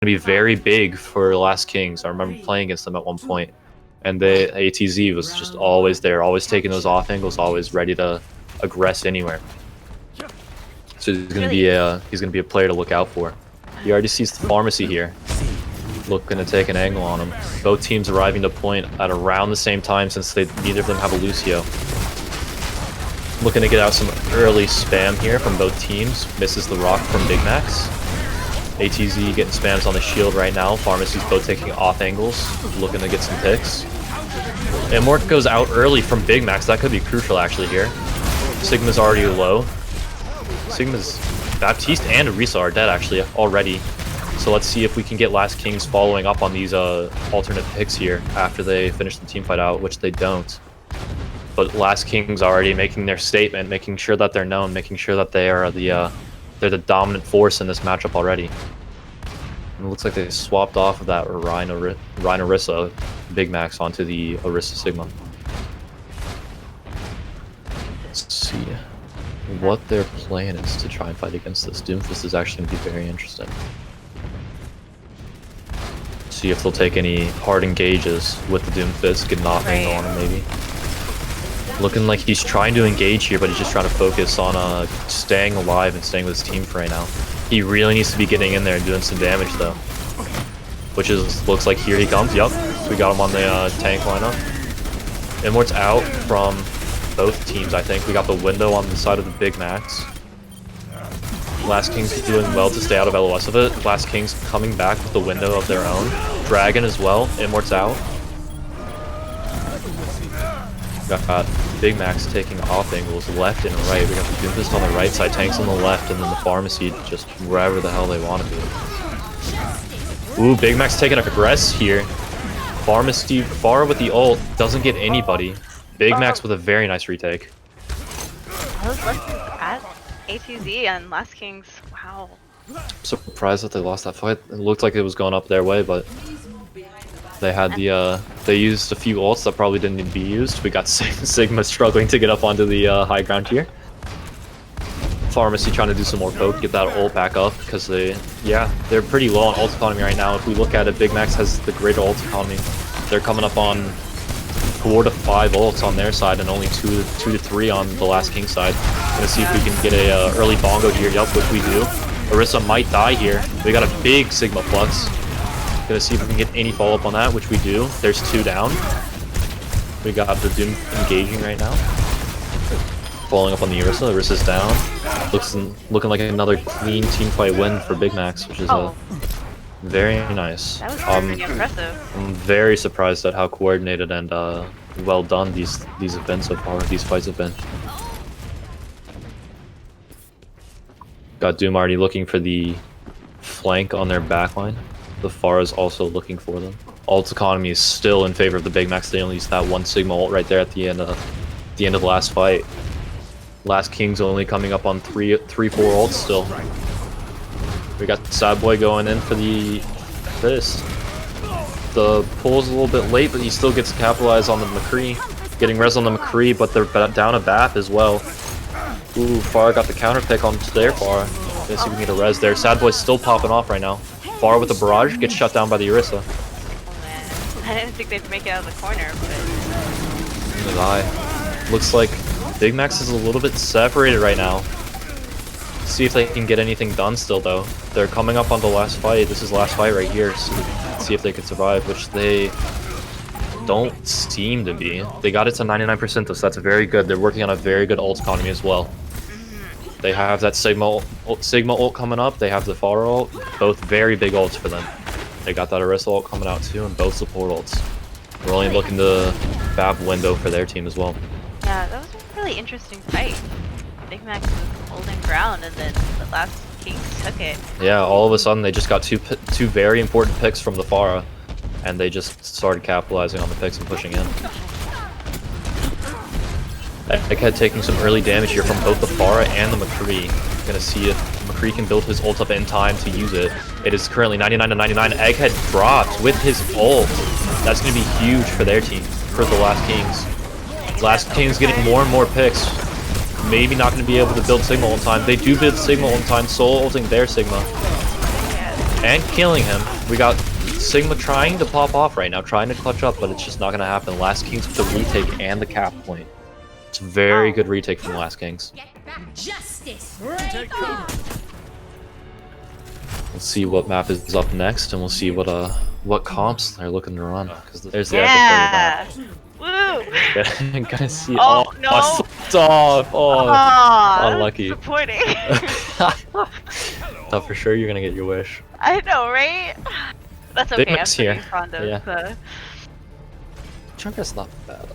to be very big for Last Kings. I remember playing against them at one point, and the ATZ was just always there, always taking those off angles, always ready to aggress anywhere. So he's gonna be a player to look out for. He already sees the pharmacy here, looking to take an angle on him. Both teams arriving to point at around the same time since neither of them have a Lucio. Looking to get out some early spam here from both teams. Misses the rock from Big Max. ATZ getting spams on the shield right now. Pharmacy's both taking off angles, looking to get some picks. And Mort goes out early from Big Max. That could be crucial actually here. Sigma's already low. Sigma's Baptiste and Arisa are dead actually already. So let's see if we can get Last Kings following up on these alternate picks here after they finish the team fight out, which they don't. But Last Kings already making their statement, making sure that they're known, making sure that they are they're the dominant force in this matchup already. And it looks like they swapped off of that Rhine Arisa Big Max onto the Arisa Sigma. Let's see what their plan is to try and fight against this. Doomfist is actually going to be very interesting. See if they'll take any hard engages with the Doomfist, get an off angle on him maybe. Looking like he's trying to engage here, but he's just trying to focus on staying alive and staying with his team for right now. He really needs to be getting in there and doing some damage though. Which looks like here he comes. Yup, we got him on the tank lineup. Immort's out from both teams, I think. We got the window on the side of the Big Max. Last Kings doing well to stay out of LOS of it. Last Kings coming back with the window of their own. Dragon as well. Immort's out. Got Big Max taking off angles left and right. We got the Doomfist on the right side, tanks on the left, and then the Pharmacy just wherever the hell they want to be. Ooh, Big Max taking a progress here. Pharmacy far with the ult, doesn't get anybody. Big Max with a very nice retake. I was looking at ATZ and Last Kings. Wow. I'm surprised that they lost that fight. It looked like it was going up their way, but they had they used a few ults that probably didn't need to be used. We got Sigma struggling to get up onto the high ground here. Pharmacy trying to do some more poke, get that ult back up because they're pretty low on ult economy right now. If we look at it, Big Max has the greater ult economy. They're coming up on 4 to 5 ults on their side and only 2 to 3 on the Last King side. Gonna see if we can get a early bongo here. Yup, which we do. Arisa might die here. We got a big Sigma Flux. Gonna see if we can get any follow-up on that, which we do. There's 2 down. We got the Doom engaging right now. Following up on the Arisa. Arisa's down. Looking like another clean teamfight win for Big Max, which is very nice. That was pretty impressive. I'm very surprised at how coordinated and well done these events so far, these fights have been. Got Doom already looking for the flank on their backline. The Pharah's also looking for them. Ult economy is still in favor of the Big Max. They only used that one Sigma ult right there at the end of the last fight. Last King's only coming up on 4 ults still. We got Sad Boy going in for the fist. The pull's a little bit late, but he still gets to capitalize on the McCree. Getting res on the McCree, but they're down a BAP as well. Ooh, Pharah got the counter pick onto their Pharah. Let's see if we can get a res there. Sad Boy's still popping off right now. Pharah with the barrage gets shut down by the Arisa. Oh man, I didn't think they'd make it out of the corner, but... Looks like Big Max is a little bit separated right now. See if they can get anything done still though. They're coming up on the last fight. This is the last fight right here. So see if they can survive, which they don't seem to be. They got it to 99% though, so that's very good. They're working on a very good ult economy as well. They have that Sigma ult coming up. They have the Pharah ult. Both very big ults for them. They got that Arisa ult coming out too, and both support ults. We're only looking to BAP window for their team as well. Yeah, that was a really interesting fight. Big Max was holding ground, and then the Last Kings took it. Yeah, all of a sudden they just got two very important picks from the Pharah, and they just started capitalizing on the picks and pushing in. Egghead taking some early damage here from both the Pharah and the McCree. Gonna see if McCree can build his ult up in time to use it. It is currently 99 to 99. Egghead dropped with his ult. That's gonna be huge for their team, for the Last Kings. Last Kings getting more and more picks. Maybe not gonna be able to build Sigma ult in time. They do build Sigma ult in time, Soul ulting their Sigma. and killing him. We got Sigma trying to pop off right now, trying to clutch up, but it's just not gonna happen. Last Kings with the retake and the cap point. It's a very good retake from Last Kings. Let's see what map is up next, and we'll see what comps they're looking to run. Because there's the yeah. Woo! I'm gonna see. Oh, Oh no! I slipped off. Oh, unlucky. Disappointing. Thought for sure you're gonna get your wish. I know, right? That's okay. Big Mac's I'm here. pretty fond of Yeah. Junkrat's not bad.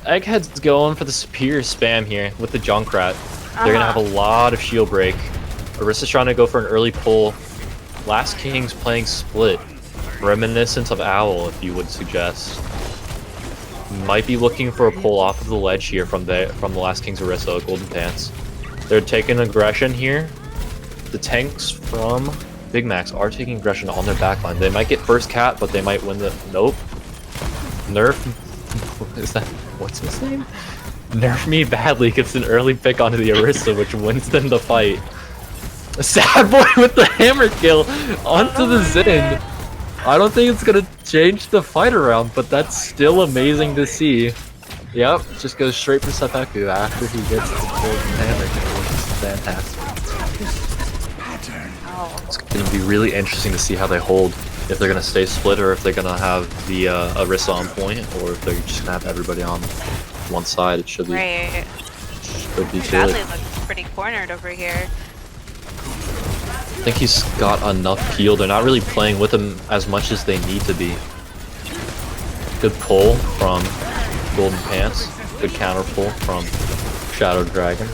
Egghead's going for the superior spam here with the Junkrat. They're gonna have a lot of shield break. Arissa's trying to go for an early pull. Last King's playing split. Reminiscent of Owl, if you would suggest. Might be looking for a pull off of the ledge here from the Last King's Orisa, Golden Pants. They're taking aggression here. The tanks from Big Macs are taking aggression on their backline. They might get first cat, but they might win the... Nope. Nerf... Is that... What's his name? Nerf Me Badly gets an early pick onto the Orisa, which wins them the fight. Sad Boy with the hammer kill onto the Zin. I don't think it's gonna change the fight around, but that's still amazing to see. Yep, just goes straight for Seppuku after he gets the golden hammer kill, which is fantastic. It's gonna be really interesting to see how they hold. If they're gonna stay split, or if they're gonna have the Orisa on point, or if they're just gonna have everybody on one side. It should be. Right. Should be Bradley good. looks pretty cornered over here. I think he's got enough heal. They're not really playing with him as much as they need to be. Good pull from Golden Pants. Good counter pull from Shadow Dragon.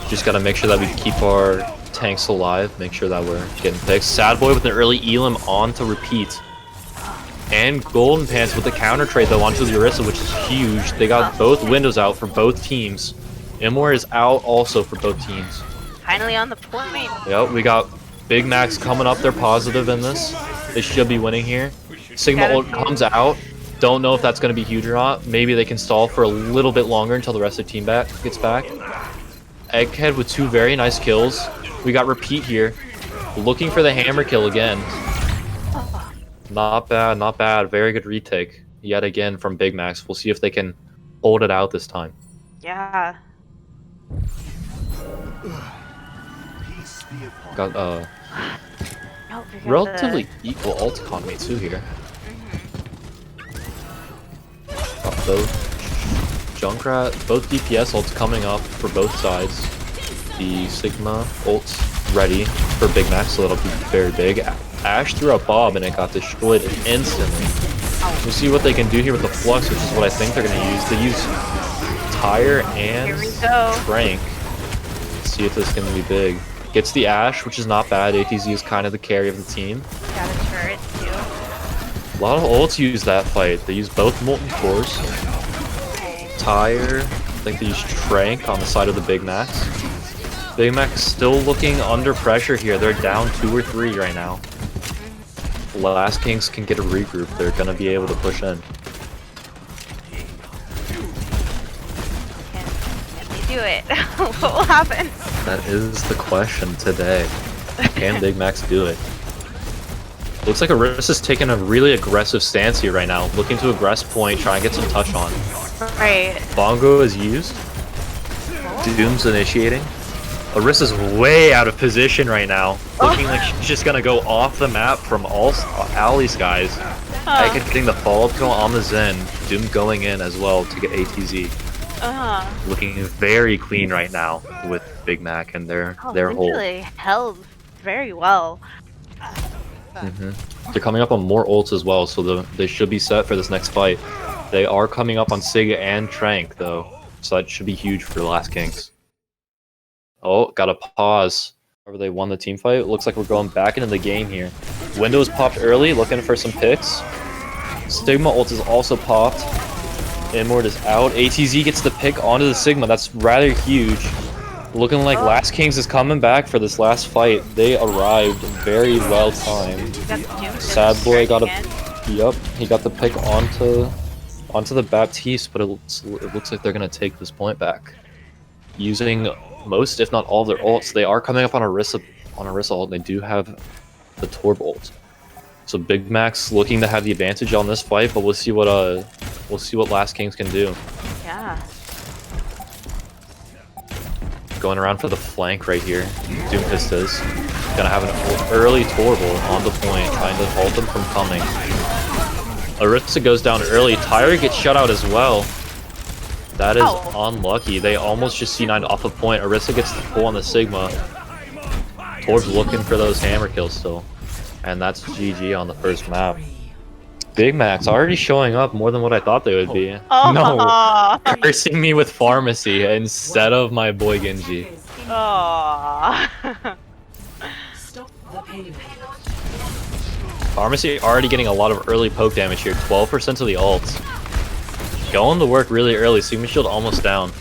Just gotta make sure that we keep our tanks alive. Make sure that we're getting picks. Sad Boy with an early Elim on to repeat. And Golden Pants with the counter trade though onto the Orisa, which is huge. They got both windows out for both teams. Imor is out also for both teams. Finally on the point. Yep, we got Big Macs coming up. They're positive in this. They should be winning here. Sigma ult comes out. Don't know if that's going to be huge or not. Maybe they can stall for a little bit longer until the rest of the team gets back. Egghead with two very nice kills. We got Repeat here. Looking for the hammer kill again. Not bad, not bad. Very good retake. Yet again from Big Macs. We'll see if they can hold it out this time. Yeah. Got relatively equal ult economy too here. Got both Junkrat, both DPS ults coming up for both sides. The Sigma ult's ready for Big Mac, so that'll be very big. Ash threw a Bob and it got destroyed instantly. We'll see what they can do here with the Flux, which is what I think they're going to use. They use Tire and Trank. Let's see if this is going to be big. Gets the Ash, which is not bad. ATZ is kind of the carry of the team. Got a turret too. A lot of ults use that fight. They use both Molten Cores. Tire. I think they use Trank on the side of the Big Macs. Big Mac's still looking under pressure here. They're down 2 or 3 right now. Last Kings can get a regroup. They're going to be able to push in. Can they do it? What will happen? That is the question today. Can Big Macs do it? Looks like Arisa's taking a really aggressive stance here right now. Looking to aggress point, trying to get some touch on. Right. Bongo is used. Doom's initiating. Arisa's way out of position right now. Looking like she's just gonna go off the map from all Ali's guys. I could getting the follow-up kill on the Zen. Doom going in as well to get ATZ. Looking very clean right now with Big Mac and their hold. Really held very well. They're coming up on more ults as well, so they should be set for this next fight. They are coming up on Sig and Trank though, so that should be huge for the Last Kings. Oh, got a pause. However, they won the team fight. It looks like we're going back into the game here. Windows popped early, looking for some picks. Sigma ult is also popped. Inward is out. ATZ gets the pick onto the Sigma. That's rather huge. Looking like Last Kings is coming back for this last fight. They arrived very well timed. Sad Boy got he got the pick onto the Baptiste, but it looks like they're gonna take this point back. Using most, if not all, of their ults. They are coming up on Orisa ult. They do have the Torb ult. So Big Mac's looking to have the advantage on this fight, but we'll see what Last Kings can do. Yeah. Going around for the flank right here. Doomfist is gonna have an early Torb ult on the point, trying to halt them from coming. Orisa goes down early. Tyra gets shut out as well. That is unlucky. They almost just C9'd off a point. Orisa gets the pull on the Sigma. Torb's looking for those hammer kills still. And that's GG on the first map. Big Mac's already showing up more than what I thought they would be. Oh. No, cursing me with Pharmacy instead of my boy Genji. Aww. Pharmacy already getting a lot of early poke damage here. 12% of the ults. Going to work really early. Sigma shield almost down.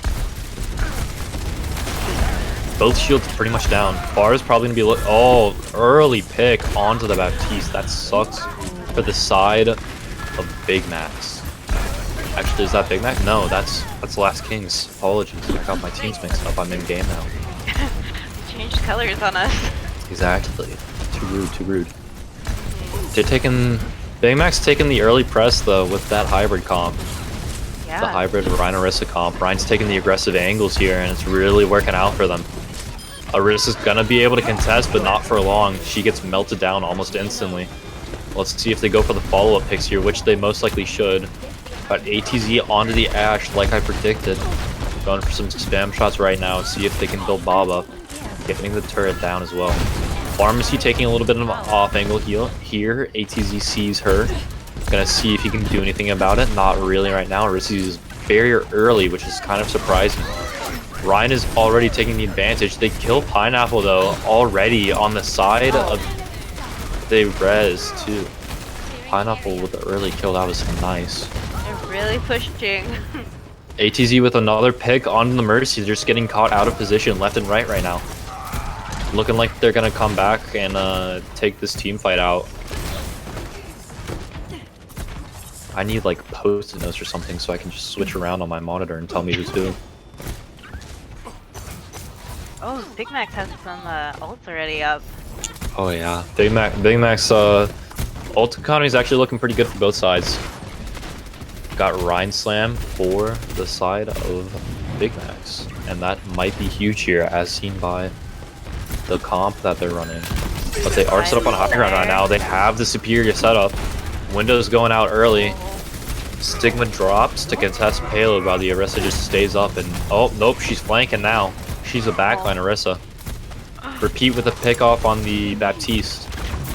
Both shields pretty much down. Bar is probably gonna be oh, early pick onto the Baptiste. That sucks for the side of Big Mac's. Actually, is that Big Mac? No, that's Last Kings. Apologies, I got my teams mixed up. I'm in game now. Changed colors on us. Exactly. Too rude. Too rude. They're taking Big Mac's taking the early press though with that hybrid comp. Yeah. The hybrid Ryan Orisa comp. Ryan's taking the aggressive angles here, and it's really working out for them. Orisa's gonna be able to contest, but not for long. She gets melted down almost instantly. Let's see if they go for the follow-up picks here, which they most likely should. Got ATZ onto the Ashe, like I predicted. Going for some spam shots right now, see if they can build Bob up. Getting the turret down as well. Pharmacy taking a little bit of an off-angle heal here. ATZ sees her. Gonna see if he can do anything about it. Not really right now. Orisa's barrier early, which is kind of surprising. Ryan is already taking the advantage. They kill Pineapple though already on the side of they res too. Pineapple with the early kill, that was nice. They're really pushing. ATZ with another pick on the Mercy. They're just getting caught out of position left and right now. Looking like they're gonna come back and take this team fight out. I need like post-it notes or something so I can just switch around on my monitor and tell me who's who. Oh, Big Mac has some ults already up. Oh yeah, Big Mac's ult economy is actually looking pretty good for both sides. Got Rhine Slam for the side of Big Mac's, and that might be huge here as seen by the comp that they're running. But they are set up on high ground right now. They have the superior setup. Windows going out early. Stigma drops to contest payload while the Orisa just stays up and oh nope, she's flanking now. She's a backline Orisa. Repeat with a pick off on the Baptiste.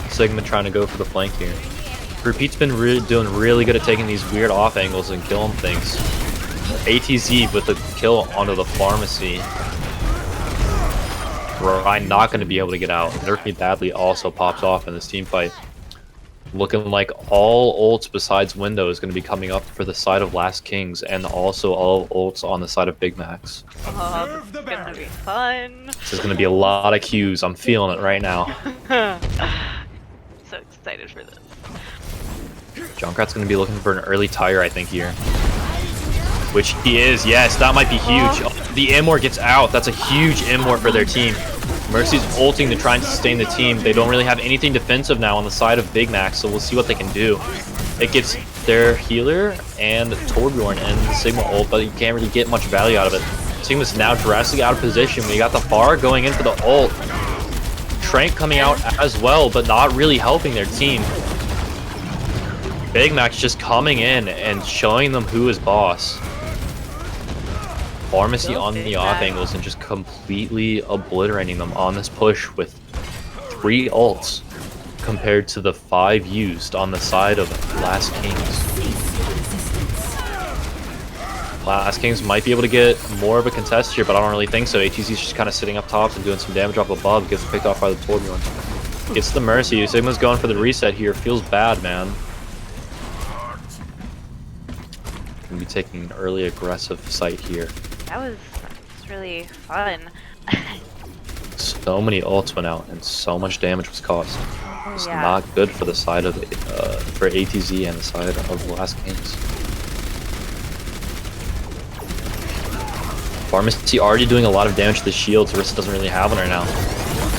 Sigma trying to go for the flank here. Repeat's been doing really good at taking these weird off angles and killing things. ATZ with a kill onto the Pharmacy. Ryan not going to be able to get out. Nerf Me Badly also pops off in this team fight. Looking like all ults besides Window is going to be coming up for the side of Last Kings, and also all ults on the side of Big Mac's. Oh, this is gonna be fun. This is going to be a lot of Qs. I'm feeling it right now. So excited for this. Junkrat's going to be looking for an early tire, I think, here. Which he is. Yes, that might be huge. Oh, the Immor gets out. That's a huge Immor for their team. Mercy's ulting to try and sustain the team. They don't really have anything defensive now on the side of Big Mac, so we'll see what they can do. It gets their healer and Torbjorn and the Sigma ult, but you can't really get much value out of it. Sigma's now drastically out of position. We got the Bar going in for the ult. Trank coming out as well, but not really helping their team. Big Mac's just coming in and showing them who is boss. Pharmacy on the off angles and just completely obliterating them on this push with 3 ults compared to the 5 used on the side of Last Kings. Last Kings might be able to get more of a contest here, but I don't really think so. ATZ's just kind of sitting up top and doing some damage off above. Gets picked off by the Torbjorn. Gets the Mercy. Sigma's going for the reset here. Feels bad, man. Gonna be taking an early aggressive site here. That was really fun. So many ults went out and so much damage was caused. It's not good for the side of for ATZ and the side of Last Kings. Pharmacy already doing a lot of damage to the shields. Orisa doesn't really have one right now.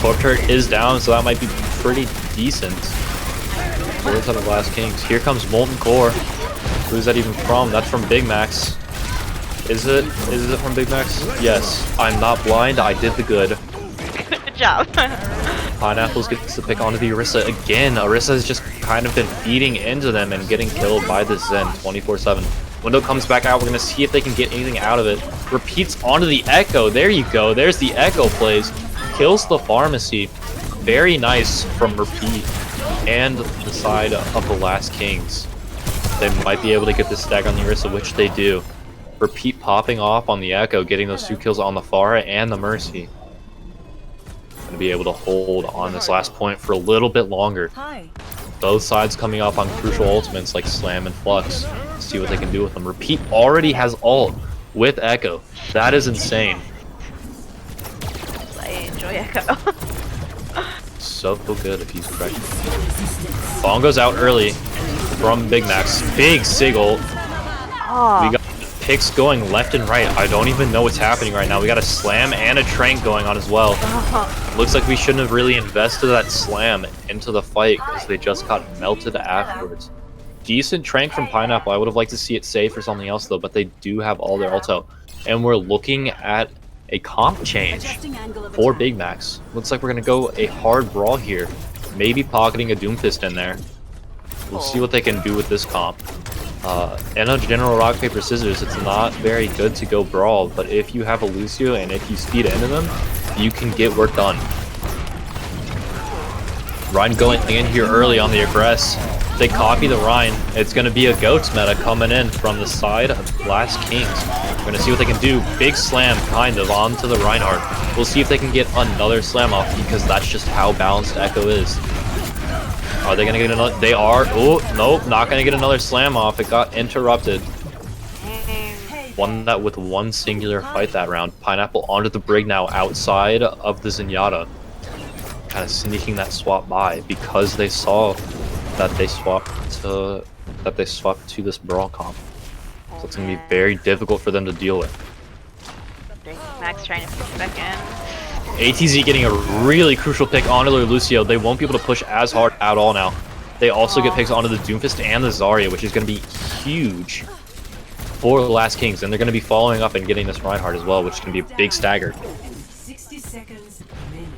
Torp turret is down, so that might be pretty decent. Bullets out of Lask Kings. Here comes Molten Core. Who's that even from? That's from Big Max. Is it? Is it from Big Max? Yes. I'm not blind. I did the good. Good job. Pineapples gets to pick onto the Orisa again. Orisa has just kind of been feeding into them and getting killed by the Zen 24/7. Window comes back out. We're going to see if they can get anything out of it. Repeats onto the Echo. There you go. There's the Echo plays. Kills the Pharmacy. Very nice from Repeat and the side of the Lask Kings. They might be able to get this stack on the Orisa, which they do. Repeat popping off on the Echo, getting those 2 kills on the Pharah and the Mercy. Going to be able to hold on this last point for a little bit longer. Both sides coming up on crucial ultimates like Slam and Flux. See what they can do with them. Repeat already has ult with Echo. That is insane. I enjoy Echo. So good if he's correct. Bomb goes out early from Big Max. Big Sig ult. Oh. We got picks going left and right. I don't even know what's happening right now. We got a Slam and a Trank going on as well. Looks like we shouldn't have really invested that Slam into the fight because they just got melted afterwards. Decent Trank from Pineapple. I would have liked to see it safe or something else though, but they do have all their ult out. And we're looking at a comp change for Big Max. Looks like we're going to go a hard brawl here. Maybe pocketing a Doomfist in there. We'll see what they can do with this comp. In a general rock, paper, scissors, it's not very good to go brawl, but if you have a Lucio and if you speed into them, you can get work done. Ryan going in here early on the aggress. They copy the Ryan. It's going to be a Goats meta coming in from the side of Lask Kings. We're going to see what they can do. Big Slam, kind of, onto the Reinhardt. We'll see if they can get another Slam off, because that's just how balanced Echo is. Are they going to get another? They are. Oh, nope, not going to get another Slam off. It got interrupted. Won that with one singular fight that round. Pineapple onto the Brig now outside of the Zenyatta. Kind of sneaking that swap by because they saw that they swapped to this brawl comp. So it's gonna be very difficult for them to deal with. Max trying to push back in. ATZ getting a really crucial pick onto their Lucio. They won't be able to push as hard at all now. They also get picks onto the Doomfist and the Zarya, which is gonna be huge for the Lask Kings, and they're gonna be following up and getting this Reinhardt as well, which is gonna be a big stagger. 60 seconds remaining.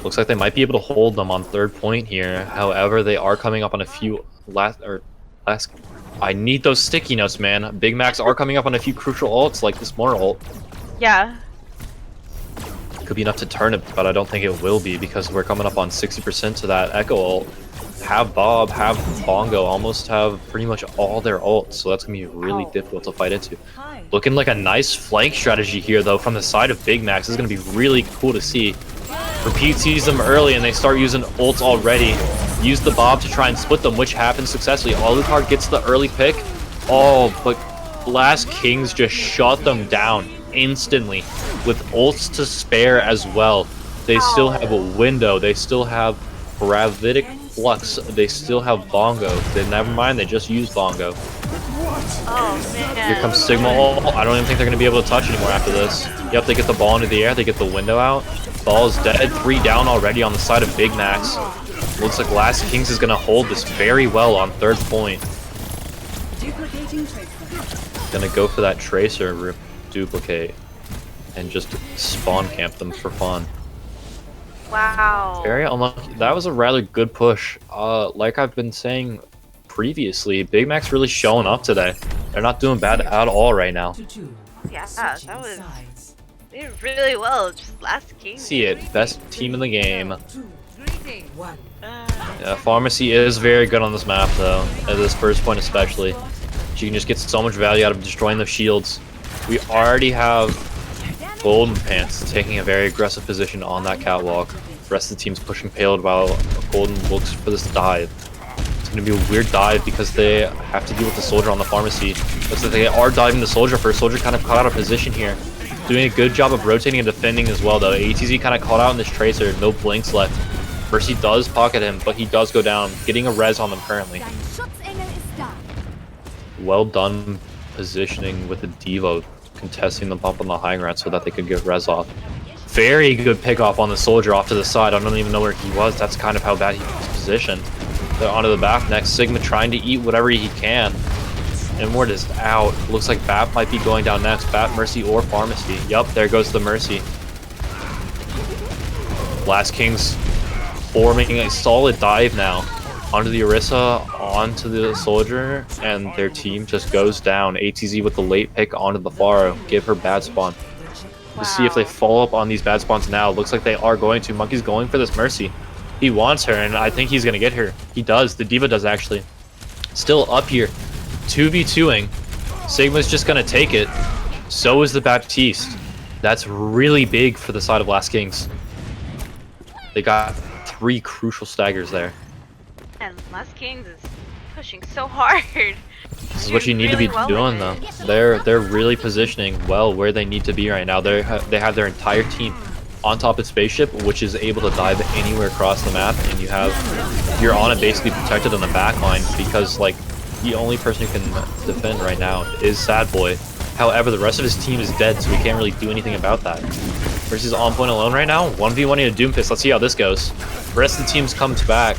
Looks like they might be able to hold them on third point here. However, they are coming up on a few last. I need those sticky notes, man. Big Max are coming up on a few crucial ults like this Mora ult. Yeah. Could be enough to turn it, but I don't think it will be because we're coming up on 60% to that Echo ult. Have Bob, have Bongo, almost have pretty much all their ults, so that's gonna be really difficult to fight into. Looking like a nice flank strategy here though from the side of Big Max. This is gonna be really cool to see. Repeat sees them early and they start using ults already. Use the Bob to try and split them, which happens successfully. Alucard gets the early pick. Oh, but Lask Kings just shut them down instantly with ults to spare as well. They still have a window. They still have Gravitic Flux. They still have Bongo. Never mind, they just used Bongo. Oh man. Here comes Sigma ult. I don't even think they're going to be able to touch anymore after this. Yep, they get the ball into the air. They get the window out. Ball's dead. 3 down already on the side of Big Max. Looks like Lask Kings is going to hold this very well on third point. Going to go for that Tracer duplicate and just spawn camp them for fun. Wow. Very unlucky. That was a rather good push. Like I've been saying previously, Big Max really showing up today. They're not doing bad at all right now. Yeah, that was... They did really well, just Lask Kings. See it. Best team in the game. Yeah, Pharmacy is very good on this map though, at this first point especially. She can just get so much value out of destroying the shields. We already have Golden Pants taking a very aggressive position on that catwalk. The rest of the team's pushing payload while Golden looks for this dive. It's going to be a weird dive because they have to deal with the soldier on the Pharmacy. Looks like they are diving the soldier first. Soldier kind of caught out of position here. Doing a good job of rotating and defending as well though. ATZ kind of caught out in this Tracer. No blinks left. Mercy does pocket him, but he does go down. Getting a res on them currently. Well done positioning with the Devo, contesting the bump on the high ground so that they could get res off. Very good pick off on the soldier off to the side. I don't even know where he was. That's kind of how bad he was positioned. They're onto the back next. Sigma trying to eat whatever he can. Inward is out. Looks like Bat might be going down next. Bat, Mercy, or Pharmacy. Yup, there goes the Mercy. Last Kings forming a solid dive now. Onto the Orisa, onto the soldier, and their team just goes down. ATZ with the late pick onto the Pharaoh. Give her bad spawn. Let's see if they follow up on these bad spawns now. Looks like they are going to. Monkey's going for this Mercy. He wants her, and I think he's going to get her. He does. The Diva does, actually. Still up here. 2v2ing. Sigma's just going to take it. So is the Baptiste. That's really big for the side of Last Kings. They got 3 crucial staggers there. And Last Kings is pushing so hard. This is what you need to be doing, though. They're really positioning well where they need to be right now. They have their entire team on top of spaceship, which is able to dive anywhere across the map, and you're on it basically protected on the back line because like the only person who can defend right now is Sad Boy. However, the rest of his team is dead, so we can't really do anything about that. Versus on point alone right now, 1v1ing a Doom Fist. Let's see how this goes. The rest of the teams comes back.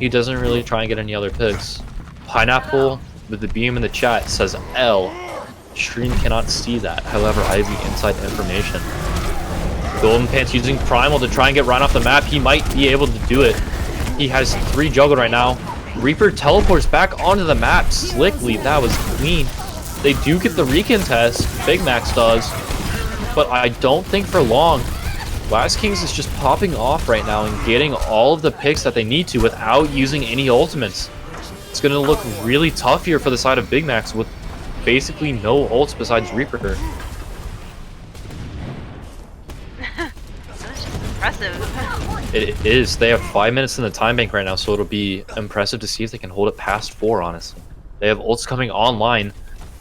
He doesn't really try and get any other picks. Pineapple with the beam in the chat says L. Stream cannot see that. However, I have the inside information. Golden Pants using Primal to try and get Ryan off the map. He might be able to do it. He has 3 juggled right now. Reaper teleports back onto the map slickly. That was clean. They do get the recontest. Big Max does. But I don't think for long. Last Kings is just popping off right now and getting all of the picks that they need to without using any ultimates. It's going to look really tough here for the side of Big Max with basically no ults besides Reaper. That's just impressive. It is. They have 5 minutes in the time bank right now, so it'll be impressive to see if they can hold it past 4, honestly. They have ults coming online.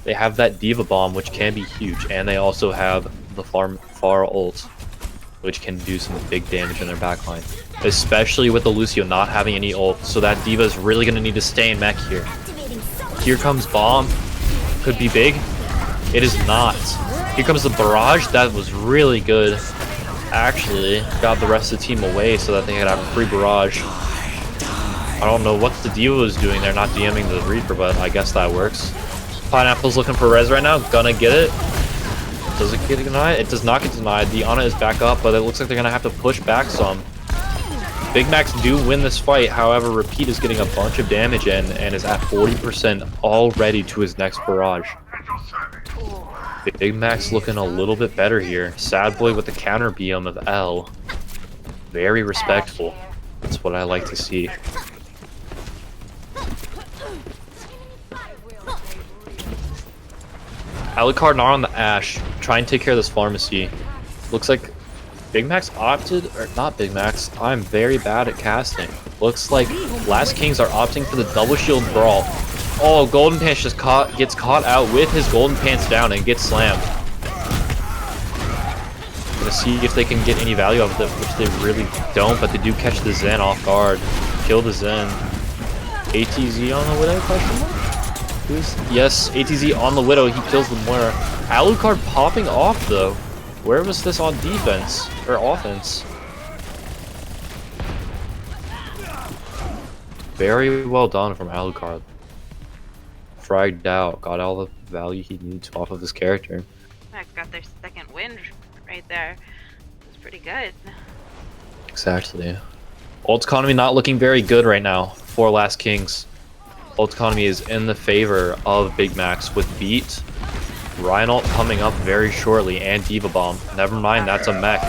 They have that Diva Bomb, which can be huge, and they also have the Far ult, which can do some big damage in their backline. Especially with the Lucio not having any ult, so that Diva is really going to need to stay in mech here. Here comes Bomb. Could be big. It is not. Here comes the Barrage. That was really good. Actually, got the rest of the team away so that they could have a free Barrage. I don't know what the Diva was doing there, not DMing the Reaper, but I guess that works. Pineapple's looking for res right now. Gonna get it. Does it get denied? It does not get denied. The Ana is back up, but it looks like they're gonna have to push back some. Big Max do win this fight, however, Repeat is getting a bunch of damage in and is at 40% already to his next barrage. Big Max looking a little bit better here. Sad Boy with the counter BM of L. Very respectful. That's what I like to see. Alucard not on the Ash. Try and take care of this pharmacy. Looks like Big Max opted, or not Big Max, I'm very bad at casting. Looks like Last Kings are opting for the double shield brawl. Oh, Golden Pants just gets caught out with his Golden Pants down and gets slammed. Gonna see if they can get any value out of it, which they really don't, but they do catch the Zen off guard. Kill the Zen. ATZ on the Widow, question mark? Yes, ATZ on the Widow, he kills the Moira. Alucard popping off though. Where was this on defense? Or offense? Very well done from Alucard. Fragged out, got all the value he needed off of his character. Max got their second win right there. It's pretty good. Exactly. Ult economy not looking very good right now for Last Kings. Ult economy is in the favor of Big Max with Beat. Reinhold coming up very shortly, and Diva Bomb. Never mind, that's a mech.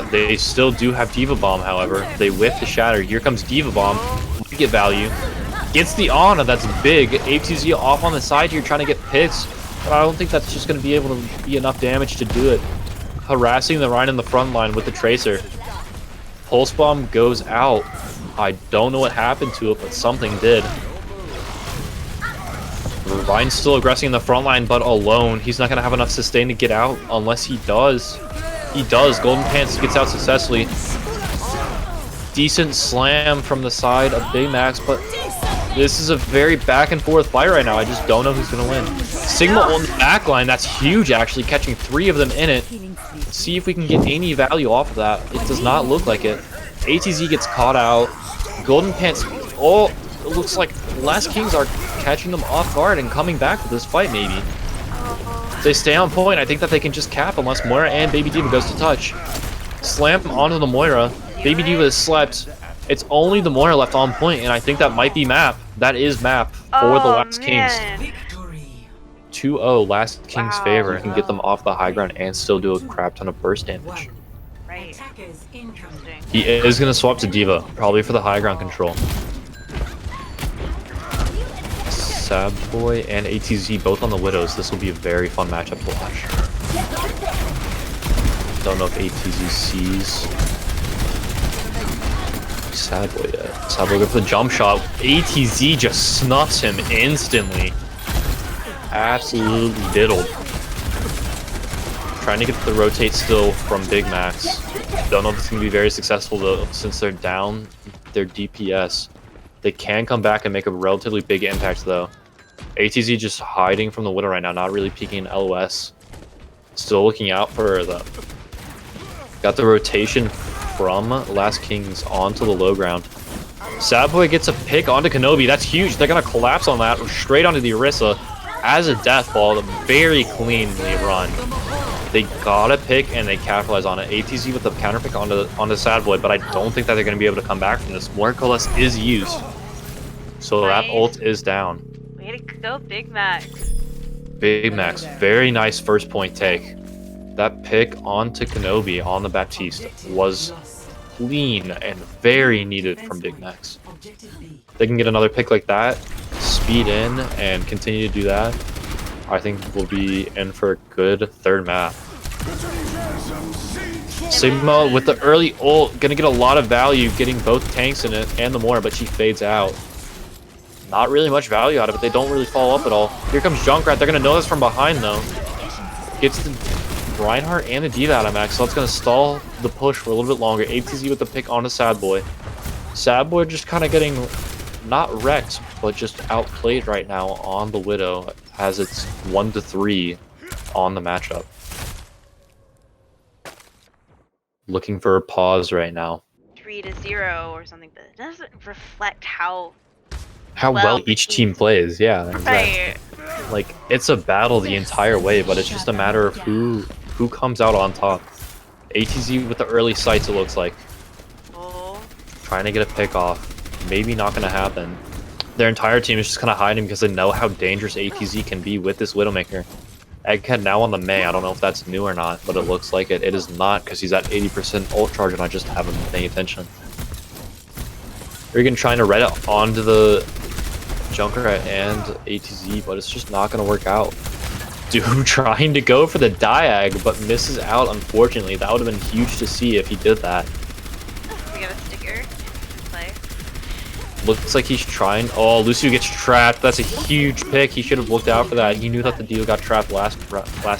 They still do have Diva Bomb, however. They whiff the Shatter. Here comes Diva Bomb. We get value. Gets the Ana, that's big. ATZ off on the side here trying to get picks, but I don't think that's just going to be able to be enough damage to do it. Harassing the Rhine in the front line with the Tracer. Pulse Bomb goes out. I don't know what happened to it, but something did. Ryan's still aggressing in the front line, but alone. He's not going to have enough sustain to get out unless he does. He does. Golden Pants gets out successfully. Decent slam from the side of Big Max, but this is a very back and forth fight right now. I just don't know who's going to win. Sigma on the back line, that's huge actually, catching 3 of them in it. See if we can get any value off of that. It does not look like it. ATZ gets caught out. Golden Pants, oh, it looks like Last Kings are catching them off guard and coming back with this fight maybe. If they stay on point, I think that they can just cap unless Moira and Baby Diva goes to touch. Slam onto the Moira. Baby Diva is slept. It's only the Moira left on point, and I think that might be map. That is map for the Last Kings. 2-0, Last King's favor. Can get them off the high ground and still do a crap ton of burst damage. Right. He is going to swap to Diva, probably for the high ground control. Sabboy and ATZ both on the Widows. This will be a very fun matchup to watch. Don't know if ATZ sees Sabboy yet. Sabboy go for the jump shot. ATZ just snuffs him instantly. Absolutely diddled. Trying to get the rotate still from Big Max. Don't know if it's going to be very successful though, since they're down their DPS. They can come back and make a relatively big impact though. ATZ just hiding from the Widow right now, not really peeking LOS. Still looking out for the... Got the rotation from Last Kings onto the low ground. Sabboy gets a pick onto Kenobi. That's huge. They're going to collapse on that straight onto the Orisa as a death ball. Very cleanly run. They got a pick and they capitalize on it. ATZ with the counter pick onto Sabboy, but I don't think that they're going to be able to come back from this. More Coalesce is used. So that ult is down. Way to go, Big Max. Big Max, very nice first point take. That pick onto Kenobi on the Baptiste was clean and very needed from Big Max. They can get another pick like that, speed in, and continue to do that. I think we'll be in for a good third map. Sigma with the early ult, gonna get a lot of value getting both tanks in it and the Moira, but she fades out. Not really much value out of it. They don't really follow up at all. Here comes Junkrat. They're gonna know this from behind though. Gets the Reinhardt and the Diva out of max, so that's gonna stall the push for a little bit longer. ATZ with the pick onto Sadboy. Sadboy just kind of getting not wrecked, but just outplayed right now on the Widow as it's 1-3 on the matchup. Looking for a pause right now. 3-0 or something, but it doesn't reflect how well each team plays. Yeah, right. exactly. Like it's a battle the entire way, but it's just a matter of who comes out on top. ATZ with the early sights, it looks like. Oh. Trying to get a pick off. Maybe not gonna happen. Their entire team is just kind of hiding because they know how dangerous ATZ can be with this Widowmaker. Egghead now on the Mei. I don't know if that's new or not, but it looks like it. It is not because he's at 80% ult charge and I just haven't been paying attention. Regan trying to red it onto the Junkrat and ATZ, but it's just not going to work out. Dude trying to go for the Diag, but misses out, unfortunately. That would have been huge to see if he did that. We got a sticker in play. Looks like he's trying. Oh, Lucio gets trapped. That's a huge pick. He should have looked out for that. He knew that the deal got trapped last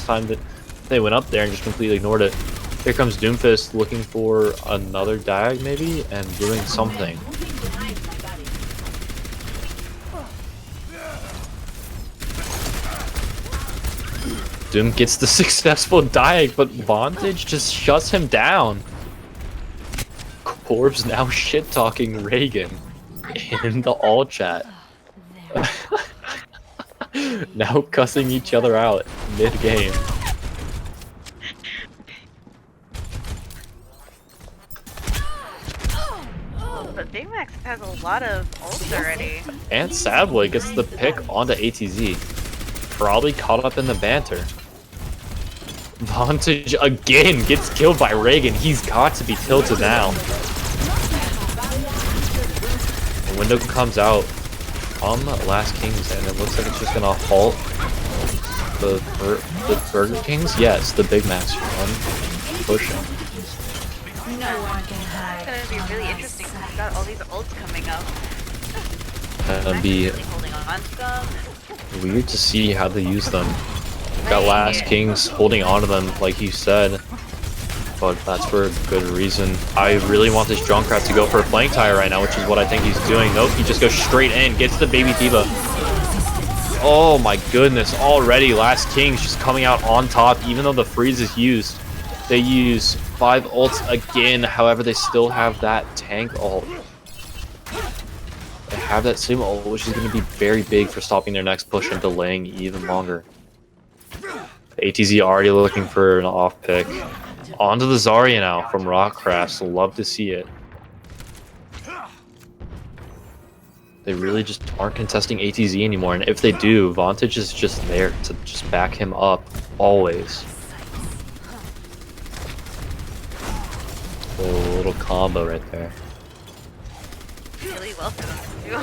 time that they went up there and just completely ignored it. Here comes Doomfist looking for another Diag maybe and doing something. Doom gets the successful Diag, but Vontage just shuts him down. Corb's now shit-talking Reagan in the all chat. Now cussing each other out mid-game. But Big Max has a lot of ults already. And Sadboy gets the pick onto ATZ. Probably caught up in the banter. Vontage again gets killed by Reagan. He's got to be tilted now. The window comes out from Last Kings, and it looks like it's just gonna halt the Burger Kings. Yes, the Big Macs run pushing. It's gonna be really interesting because we've got all these ults coming up. It'll be Holding on to them. weird to see how they use them. Got Last Kings holding on to them, like you said, but that's for a good reason. I really want this Junkrat to go for a flank tire right now, which is what I think he's doing. Nope, he just goes straight in, gets the Baby Diva. Oh my goodness, already Last King's just coming out on top, even though the freeze is used. They use 5 ults again, however they still have that tank ult. They have that same ult, which is going to be very big for stopping their next push and delaying even longer. ATZ already looking for an off pick. Onto the Zarya now from Rockcrafts, love to see it. They really just aren't contesting ATZ anymore, and if they do, Vantage is just there to just back him up, always. A little combo right there. Really well for them too.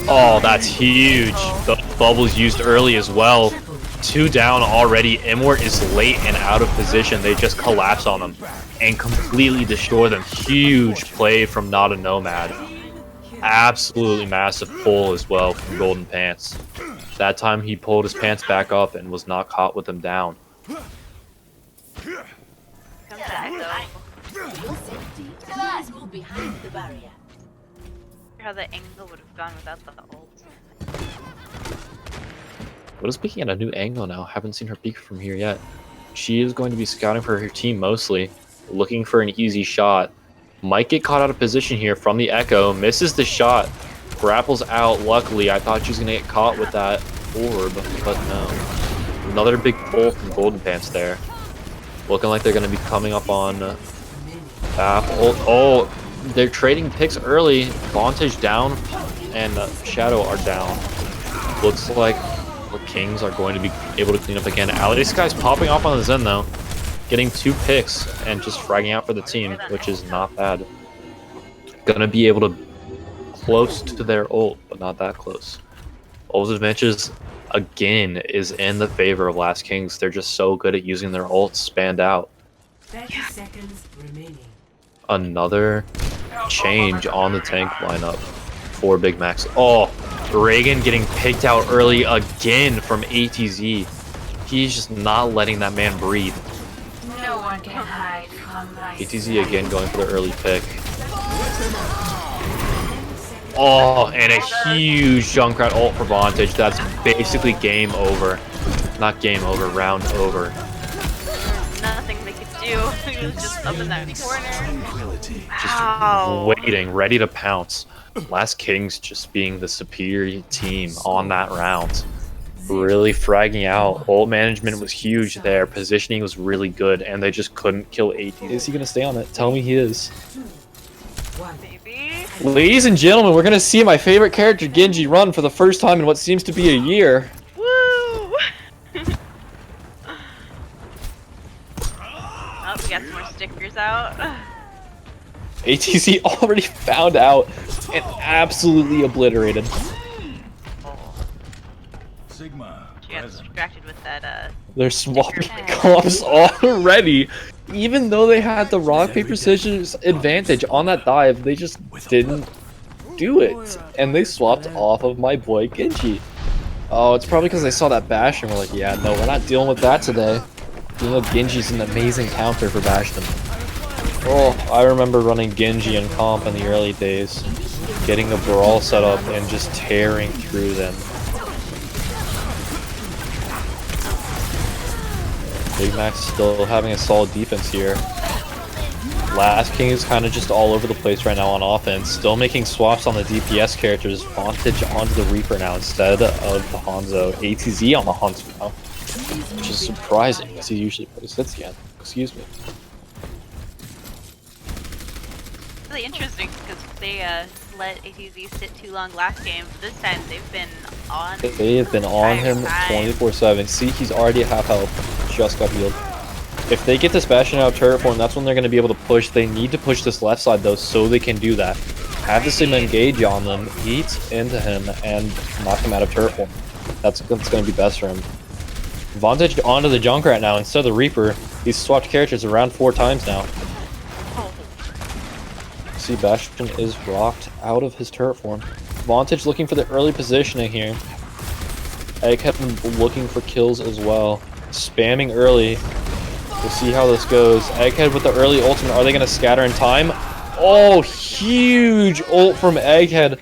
Oh, that's huge. The bubbles used early as well. 2 down already. Immort is late and out of position. They just collapse on them and completely destroy them. Huge play from Not a Nomad. Absolutely massive pull as well from Golden Pants. That time he pulled his pants back up and was not caught with them down. Come back though. How the angle would have gone without the ult. What is peeking at a new angle now? Haven't seen her peek from here yet. She is going to be scouting for her team mostly, looking for an easy shot. Might get caught out of position here from the Echo, misses the shot, grapples out. Luckily, I thought she was going to get caught with that orb, but no. Another big pull from Golden Pants there. Looking like they're going to be coming up on oh, they're trading picks early. Vantage down and Shadow are down. Looks like the Kings are going to be able to clean up again. This guy's popping off on the Zen though. Getting 2 picks and just fragging out for the team, which is not bad. Gonna be able to close to their ult, but not that close. Ult's advantages again is in the favor of Last Kings. They're just so good at using their ults spanned out. 30 seconds remaining. Another change on the tank lineup for Big Max. Oh, Reagan getting picked out early again from ATZ. He's just not letting that man breathe. No one can hide from my ATZ again going for the early pick. Oh, and a huge Junkrat ult for Vantage. That's basically game over. Not game over, round over. Nothing they could do. He was just up in that corner. Just waiting, ready to pounce. Last Kings just being the superior team on that round. Really fragging out. Ult management was huge there. Positioning was really good, and they just couldn't kill AT. Is he going to stay on it? Tell me he is. Maybe. Ladies and gentlemen, we're going to see my favorite character, Genji, run for the first time in what seems to be a year. Woo! Oh, we got some more stickers out. ATC already found out and absolutely obliterated. Sigma. She got distracted with that, They're swapping comps already. Even though they had the rock, paper, scissors advantage on that dive, they just didn't do it. And they swapped off of my boy Genji. Oh, it's probably because they saw that Bastion and were like, yeah, no, we're not dealing with that today. You know, Genji's an amazing counter for Bastion. Oh, I remember running Genji in comp in the early days. Getting a brawl set up and just tearing through them. Big Max still having a solid defense here. Last King is kind of just all over the place right now on offense. Still making swaps on the DPS characters. Vantage onto the Reaper now instead of the Hanzo. ATZ on the Hanzo now. Which is surprising because he usually plays Hitzian. Excuse me. Really interesting because they let ATZ sit too long last game. But this time they've been on. They have been on him 24/7. See, he's already at half health. Just got healed. If they get this Bastion out of turret form, that's when they're going to be able to push. They need to push this left side though, so they can do that. Have the Sigma engage on them, eat into him, and knock him out of turret form. That's going to be best for him. Vantage onto the Junkrat now instead of the Reaper. He's swapped characters around 4 times now. See, Bastion is rocked out of his turret form. Vantage looking for the early positioning here. Egghead looking for kills as well. Spamming early. We'll see how this goes. Egghead with the early ultimate. Are they going to scatter in time? Oh, huge ult from Egghead.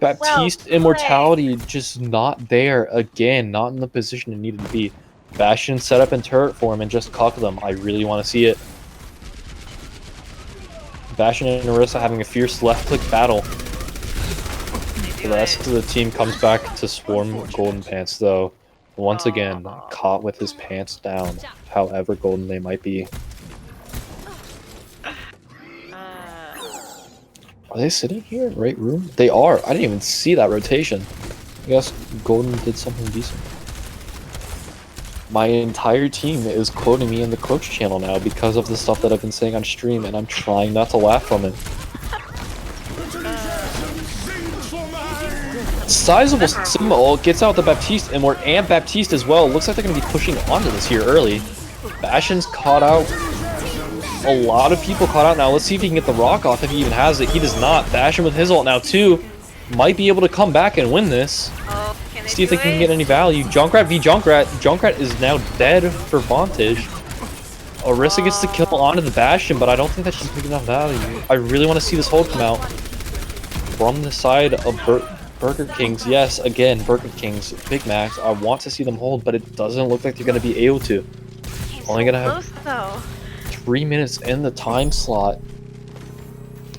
Baptiste Immortality just not there again, not in the position it needed to be. Bastion set up in turret form and just cuck them. I really want to see it. Bastion and Narissa having a fierce left-click battle. The rest of the team comes back to swarm Golden Pants, though. Once again, caught with his pants down, however golden they might be. Are they sitting here in right room? They are. I didn't even see that rotation. I guess Golden did something decent. My entire team is quoting me in the coach channel now because of the stuff that I've been saying on stream, and I'm trying not to laugh from it. Sizable Sigma ult gets out the Baptiste and Baptiste as well. Looks like they're going to be pushing onto this here early. Bastion's caught out. A lot of people caught out now. Let's see if he can get the rock off if he even has it. He does not. Bastion with his ult now too. Might be able to come back and win this. See if they can get any value. Junkrat v Junkrat. Junkrat is now dead for Vantage. Orisa gets the kill onto the Bastion, but I don't think that she's big enough value. I really want to see this hold come out from the side of Burger Kings. Yes, again, Burger Kings, Big Macs. I want to see them hold, but it doesn't look like they're going to be able to. Only going to have 3 minutes in the time slot.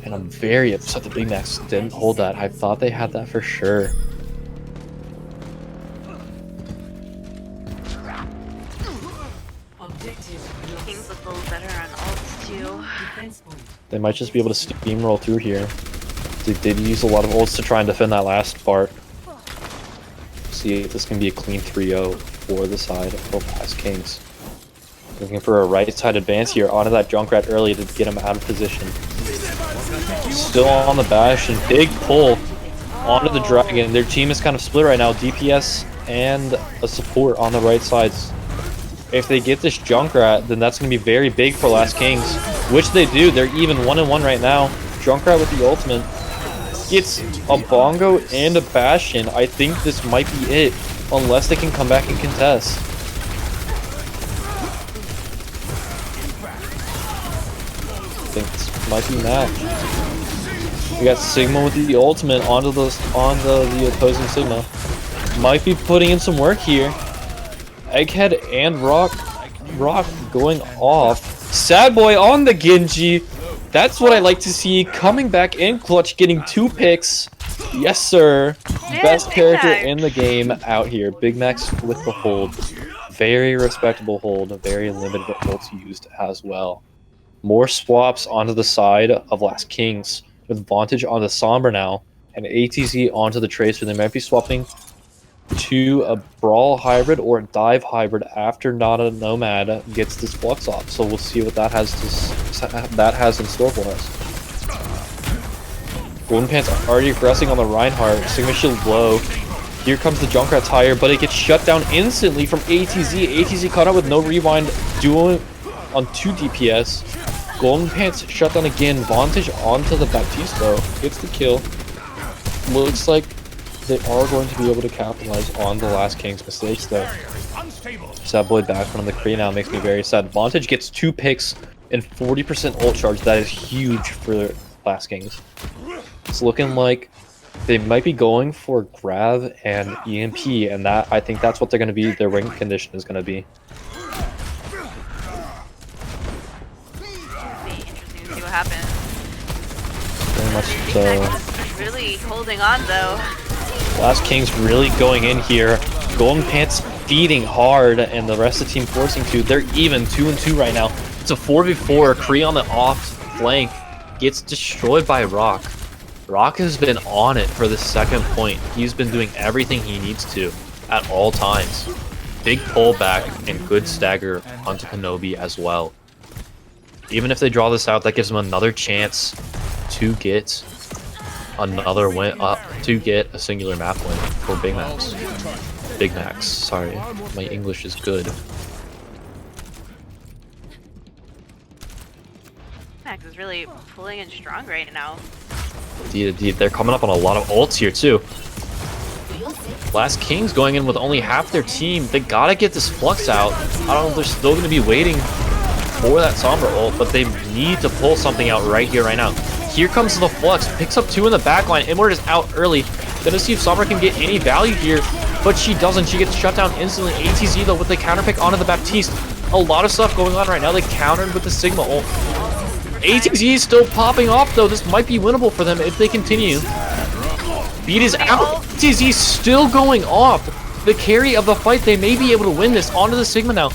And I'm very upset the Big Macs didn't hold that. I thought they had that for sure. Kings look a little better on ults too. They might just be able to steamroll through here. They did use a lot of ults to try and defend that last part. See if this can be a clean 3-0 for the side of Lask Kings. Looking for a right side advance here onto that Junkrat early to get him out of position. Still on the bash and big pull onto the dragon. Their team is kind of split right now. DPS and a support on the right sides. If they get this Junkrat, then that's going to be very big for Lask Kings, which they do. They're even 1-1 right now. Junkrat with the ultimate gets a Bongo and a Bastion. I think this might be it, unless they can come back and contest. I think this might be match. We got Sigma with the ultimate onto the opposing Sigma. Might be putting in some work here. Egghead and Rock going off. Sad Boy on the Genji. That's what I like to see. Coming back in clutch, getting 2 picks. Yes, sir. Best character in the game out here. Big Macs with the hold. Very respectable hold. Very limited ults used as well. More swaps onto the side of Lask Kings with Vantage on the Sombra now. And ATZ onto the Tracer. They might be swapping to a Brawl hybrid or a Dive hybrid after Nada Nomad gets this Flux off. So we'll see what that has in store for us. Golden Pants are already aggressing on the Reinhardt. Sigma shield low. Here comes the Junkrat's higher, but it gets shut down instantly from ATZ. ATZ caught up with no rewind, dueling on 2 DPS. Golden Pants shut down again. Vantage onto the Baptiste though. Gets the kill. Looks like they are going to be able to capitalize on the Lask Kings' mistakes though. Sad Boy back from the Kree now makes me very sad. Vantage gets 2 picks and 40% ult charge. That is huge for Lask Kings. It's looking like they might be going for Grav and EMP, and that I think that's what they're going to be. Their win condition is going to be. Interesting to see what happens. Very much so. Really holding on though. Lask Kings really going in here. Golden Pants feeding hard, and the rest of the team forcing to. They're even 2-2 right now. It's a 4v4. Kree on the off flank gets destroyed by Rock. Rock has been on it for the second point. He's been doing everything he needs to at all times. Big pullback and good stagger onto Kenobi as well. Even if they draw this out, that gives them another chance to get another win, to get a singular map win for Big Macs. Big Macs, sorry, my English is good. Max is really pulling in strong right now. Indeed, they're coming up on a lot of ults here too. Lask Kings going in with only half their team. They gotta get this Flux out. I don't know if they're still gonna be waiting for that Sombra ult, but they need to pull something out right here, right now. Here comes the Flux, picks up 2 in the backline. Inward is out early. Gonna see if Summer can get any value here, but she doesn't. She gets shut down instantly. ATZ though with the counter pick onto the Baptiste. A lot of stuff going on right now. They countered with the Sigma ult. ATZ is still popping off though. This might be winnable for them if they continue. Beat is out. ATZ still going off. The carry of the fight. They may be able to win this onto the Sigma now.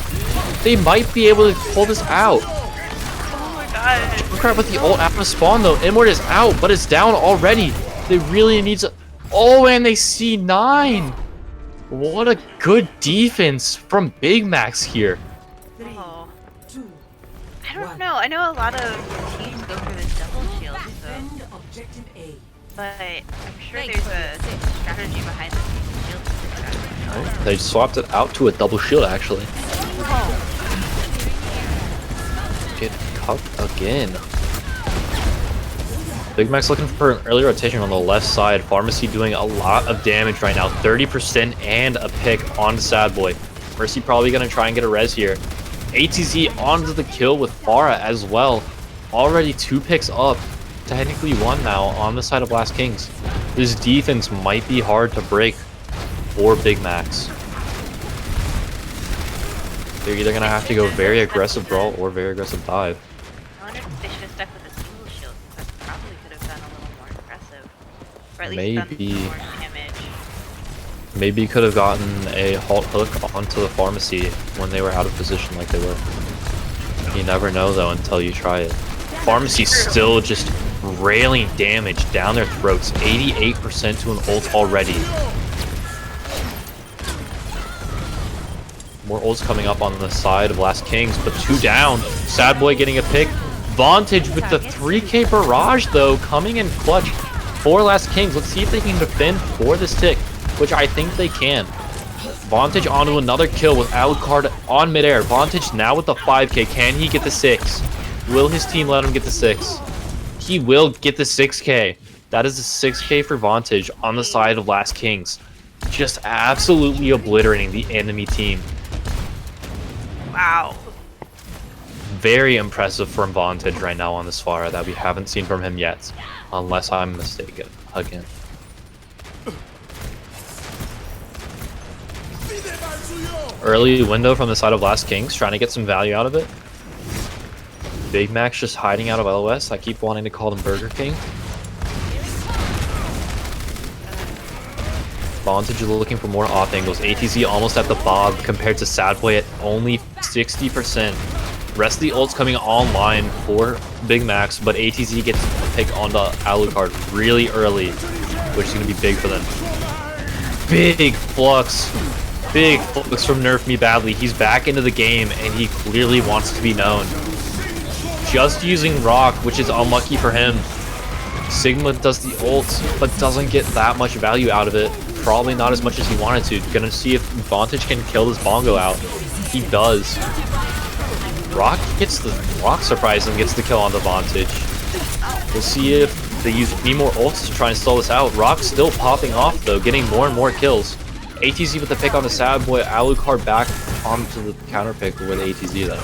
They might be able to pull this out. Oh my god. Crap with the ult out of spawn though. Inward is out, but it's down already. They really need to. Oh, and they see 9. What a good defense from Big Max here. Oh. I don't know. I know a lot of teams go for the double shield, so. But I'm sure there's a strategy behind the shield. Oh, they swapped it out to a double shield actually. Oh. Get cut again. Big Mac's looking for an early rotation on the left side. Pharmacy doing a lot of damage right now. 30% and a pick on Sad Boy. Mercy probably going to try and get a res here. ATZ onto the kill with Pharah as well. Already 2 picks up. Technically 1 now on the side of Last Kings. This defense might be hard to break for Big Macs. They're either going to have to go very aggressive brawl or very aggressive dive. I wonder if they should have stuck with a single shield, because that probably could have done a little more aggressive. Or at least done more damage. Maybe could have gotten a halt hook onto the Pharmacy when they were out of position like they were. You never know though until you try it. Pharmacy still just railing damage down their throats. 88% to an ult already. More ults coming up on the side of Last Kings, but 2 down. Sad Boy getting a pick. Vantage with the 3k barrage though, coming in clutch for Last Kings. Let's see if they can defend for this tick, which I think they can. Vantage onto another kill with Alucard on midair. Vantage now with the 5k. Can he get the 6? Will his team let him get the 6? He will get the 6k. That is the 6k for Vantage on the side of Last Kings. Just absolutely obliterating the enemy team. Wow. Very impressive from Vantage right now on this Pharah that we haven't seen from him yet. Unless I'm mistaken. Again. Early window from the side of Last Kings, trying to get some value out of it. Big Mac's just hiding out of LOS. I keep wanting to call them Burger King. Vantage is looking for more off angles. ATZ almost at the bob compared to Sad Boy at only 60%. Rest of the ults coming online for Big Macs, but ATZ gets a pick on the Alucard really early, which is going to be big for them. Big Flux. Big Flux from Nerf Me Badly. He's back into the game, and he clearly wants to be known. Just using Rock, which is unlucky for him. Sigma does the ult, but doesn't get that much value out of it. Probably not as much as he wanted to. Gonna see if Vantage can kill this Bongo out. He does. Rock surprisingly gets the kill on the Vantage. We'll see if they use any more ults to try and stall this out. Rock's still popping off though, getting more and more kills. ATZ with the pick on the Sad Boy. Alucard back onto the counter pick with ATZ though.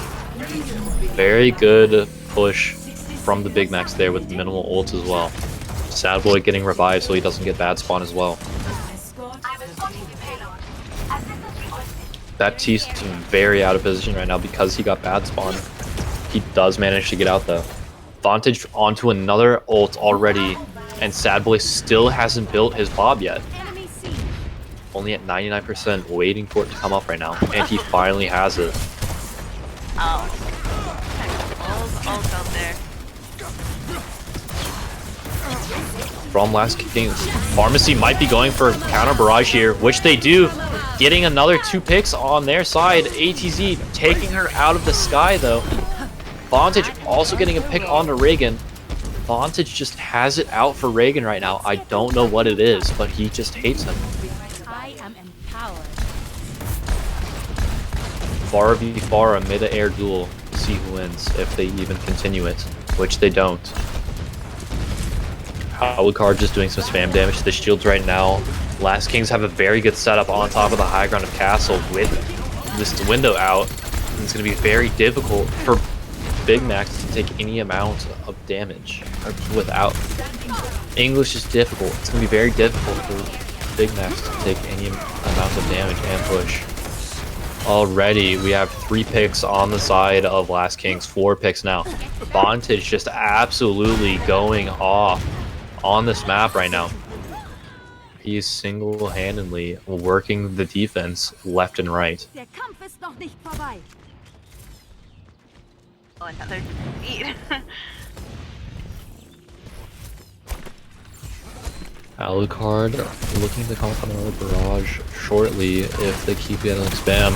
Very good push from the Big Macs there with minimal ult as well. Sad Boy getting revived so he doesn't get bad spawn as well. Baptiste is very out of position right now because he got bad spawn. He does manage to get out though. Vantage onto another ult already, and Sad Boy still hasn't built his Bob yet. Only at 99%, waiting for it to come up right now, and he finally has it. Oh. All's out there. From Last Kings, Pharmacy might be going for counter barrage here, which they do. Getting another 2 picks on their side. ATZ taking her out of the sky though. Vantage also getting a pick onto Reagan. Vantage just has it out for Reagan right now. I don't know what it is, but he just hates him. I am empowered. Pharah v Pharah mid-air duel. See who wins if they even continue it, which they don't. Alucard just doing some spam damage to the shields right now. Last Kings have a very good setup on top of the high ground of Castle with this window out. And it's going to be very difficult for Big Max to take any amount of damage without. English is difficult. It's going to be very difficult for Big Max to take any amount of damage and push. Already, we have 3 picks on the side of Last Kings, 4 picks now. Vantage just absolutely going off on this map right now. He is single-handedly working the defense left and right. Der Kampf ist noch nicht vorbei. Oh, another defeat. Alucard looking to come up on another barrage shortly if they keep getting spam.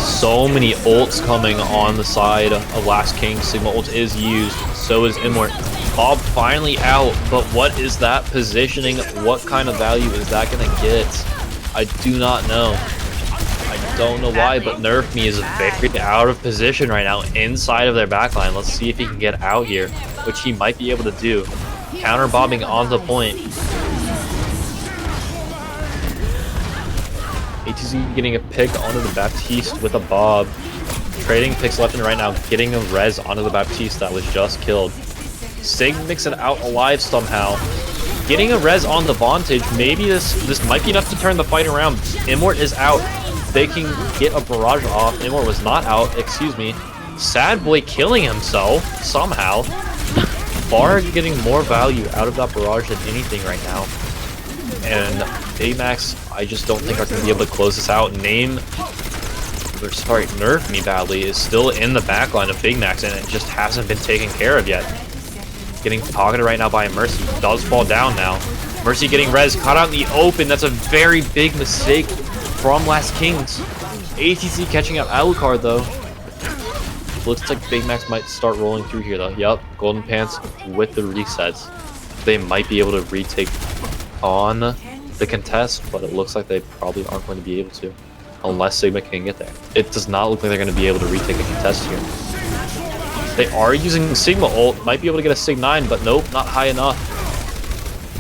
So many ults coming on the side of Last King. Sigma ult is used, so is Immort. Bob finally out, but what is that positioning? What kind of value is that going to get? I do not know. I don't know why, but Nerf Me is very out of position right now inside of their backline. Let's see if he can get out here, which he might be able to do. Counter bobbing on the point. ATZ getting a pick onto the Baptiste with a bob. Trading picks left and right now, getting a res onto the Baptiste that was just killed. Sig makes it out alive somehow. Getting a res on the Vantage. Maybe this might be enough to turn the fight around. Immort is out. They can get a barrage off. Immort was not out, excuse me. Sad Boy killing himself somehow. Far getting more value out of that barrage than anything right now. And Baymax, I just don't think are going to be able to close this out. Nerf Me badly is still in the backline of Big Max, and it just hasn't been taken care of yet. Getting pocketed right now by Mercy. Does fall down now. Mercy getting res, caught out in the open. That's a very big mistake from Last Kings. ATC catching up Alucard though. Looks like Big Max might start rolling through here though. Yup, Golden Pants with the resets. They might be able to retake on the contest, but it looks like they probably aren't going to be able to unless Sigma can get there. It does not look like they're going to be able to retake a contest here. They are using Sigma ult, might be able to get a Sig 9, but nope, not high enough.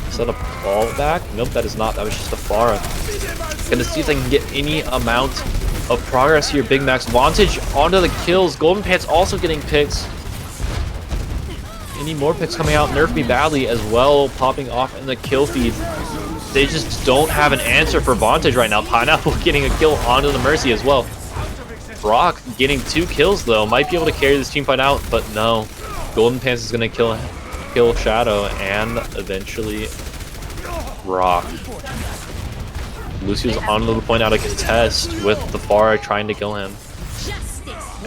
Is that a fallback? Nope, that is not. That was just a Pharah. Gonna see if they can get any amount of progress here. Big Max Vantage onto the kills. Golden Pants also getting picks. Any more picks coming out? Nerf Me badly as well, popping off in the kill feed. They just don't have an answer for Vantage right now. Pineapple getting a kill onto the Mercy as well. Brock getting 2 kills though, might be able to carry this team fight out, but no. Golden Pants is gonna kill Shadow and eventually Brock. Lucio's onto the point out of contest with the Pharah trying to kill him.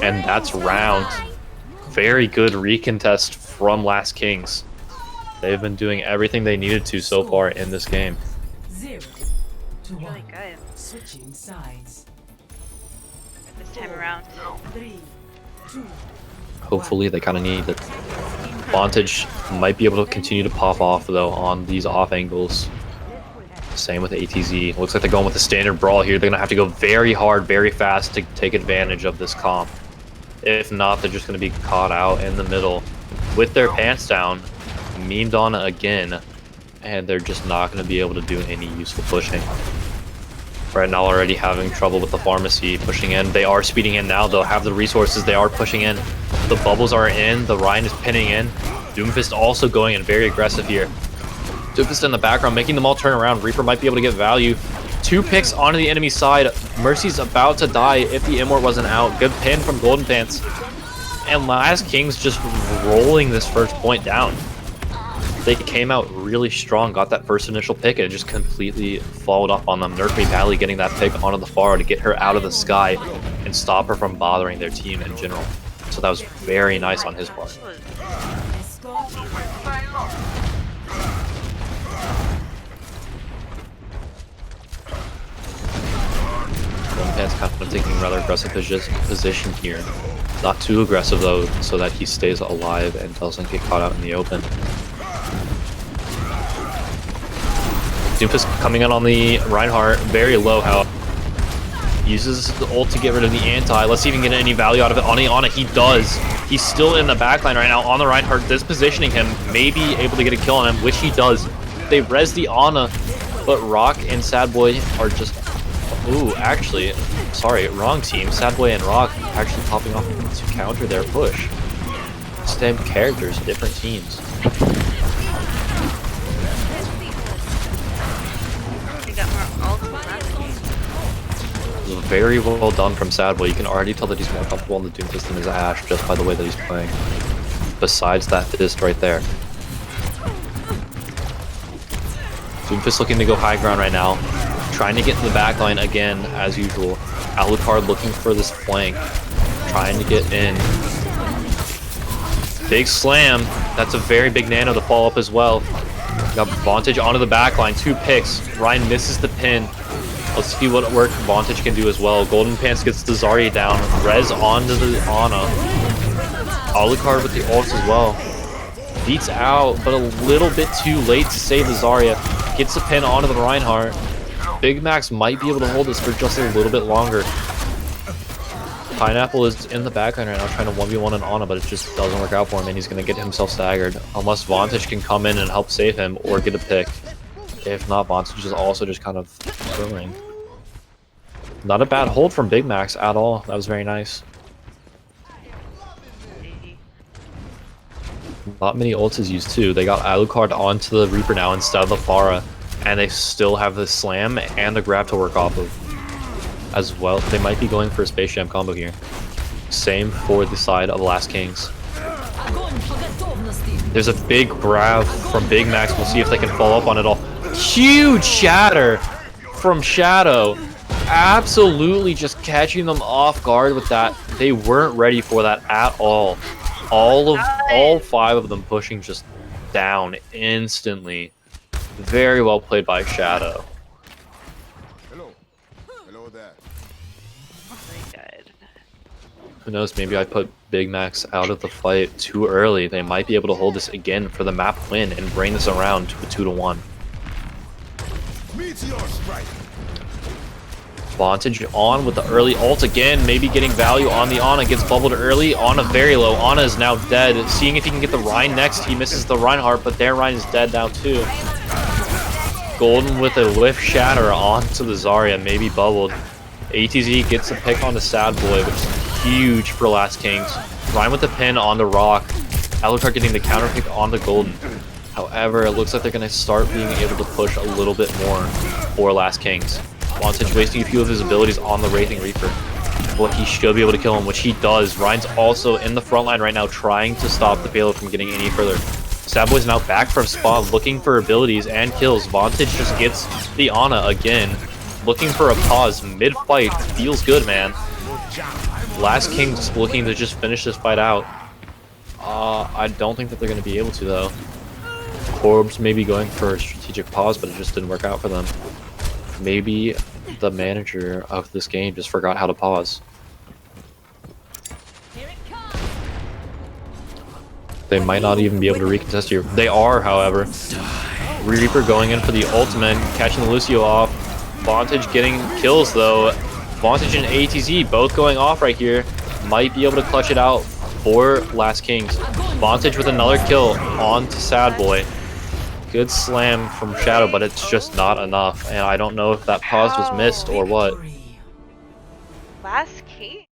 And that's round. Very good recontest from Last Kings. They've been doing everything they needed to so far in this game. 0 to 1. Really good Switching sides. this time around. 3, 2. Hopefully they kind of need it. Vantage might be able to continue to pop off though on these off angles. Same with ATZ. Looks like they're going with the standard brawl here. They're going to have to go very hard, very fast to take advantage of this comp. If not, they're just going to be caught out in the middle with their pants down, memed on again, and they're just not going to be able to do any useful pushing. Right now already having trouble with the pharmacy pushing in. They are speeding in now. They'll have the resources. They are pushing in. The bubbles are in. The Ryan is pinning in. Doomfist also going in very aggressive here. Doomfist in the background, making them all turn around. Reaper might be able to get value. 2 picks onto the enemy side. Mercy's about to die if the Immort wasn't out. Good pin from Golden Pants. And Last Kings just rolling this first point down. They came out really strong, got that first initial pick, and it just completely followed up on them. Nerf Me badly getting that pick onto the Pharah to get her out of the sky and stop her from bothering their team in general. So that was very nice on his part. Golden Pants kind of taking a rather aggressive position here. Not too aggressive though, so that he stays alive and doesn't get caught out in the open. Doomfist coming in on the Reinhardt, very low health. Uses the ult to get rid of the anti. Let's see if he can get any value out of it. On the Ana, he does. He's still in the backline right now on the Reinhardt, dispositioning him, maybe able to get a kill on him, which he does. They res the Ana, but Rock and Sad Boy are just... Ooh, actually, sorry, wrong team. Sad Boy and Rock actually popping off to counter their push. same characters, different teams. They got more ult than last game. Very well done from Sadboy. You can already tell that he's more comfortable in the Doomfist than his Ashe just by the way that he's playing. Besides that fist right there. Doomfist looking to go high ground right now. Trying to get in the back line again, as usual. Alucard looking for this flank. Trying to get in. Big slam. That's a very big nano to follow up as well. Got Vantage onto the back line. 2 picks. Ryan misses the pin. Let's see what work Vantage can do as well. Golden Pants gets the Zarya down. Rez onto the Ana. Alucard with the ults as well. Beats out, but a little bit too late to save the Zarya. Gets the pin onto the Reinhardt. Big Max might be able to hold this for just a little bit longer. Pineapple is in the backline right now trying to 1v1 an Ana, but it just doesn't work out for him, and he's going to get himself staggered. Unless Vantage can come in and help save him or get a pick. If not, Vantage is also just kind of throwing. Not a bad hold from Big Max at all. That was very nice. Not many ults is used too. They got Alucard onto the Reaper now instead of the Pharah, and they still have the slam and the grab to work off of as well. They might be going for a Space Jam combo here. Same for the side of Last Kings. There's a big grab from Big Max. We'll see if they can follow up on it all. Huge shatter from Shadow. Absolutely just catching them off guard with that. They weren't ready for that at all. All 5 of them pushing just down instantly. Very well played by Shadow. Hello there. Who knows, maybe I put Big Max out of the fight too early. They might be able to hold this again for the map win and bring this around to a 2-1. Meteor strike. Vantage on with the early ult again, maybe getting value on the Ana, gets bubbled early, Ana very low, Ana is now dead, seeing if he can get the Rein next, he misses the Reinhardt, but their Rein is dead now too. Golden with a lift shatter onto the Zarya, maybe bubbled. ATZ gets a pick on the Sadboy, which is huge for Last Kings. Rein with the pin on the Rock, Alucard getting the counter pick on the Golden. However, it looks like they're going to start being able to push a little bit more for Last Kings. Vantage wasting a few of his abilities on the Wraithing Reaper. But he should be able to kill him, which he does. Ryan's also in the front line right now trying to stop the payload from getting any further. Sadboy's now back from spawn looking for abilities and kills. Vantage just gets the Ana again. Looking for a pause mid-fight. Feels good, man. Last King's looking to just finish this fight out. I don't think that they're going to be able to, though. Corbs maybe going for a strategic pause, but it just didn't work out for them. Maybe the manager of this game just forgot how to pause. They might not even be able to recontest here. They are, however. Reaper going in for the ultimate, catching the Lucio off. Vantage getting kills, though. Vantage and ATZ both going off right here. Might be able to clutch it out for Last Kings. Vantage with another kill on to Sadboy. Good slam from Shadow, but it's just not enough. And I don't know if that pause was missed or what. Last King?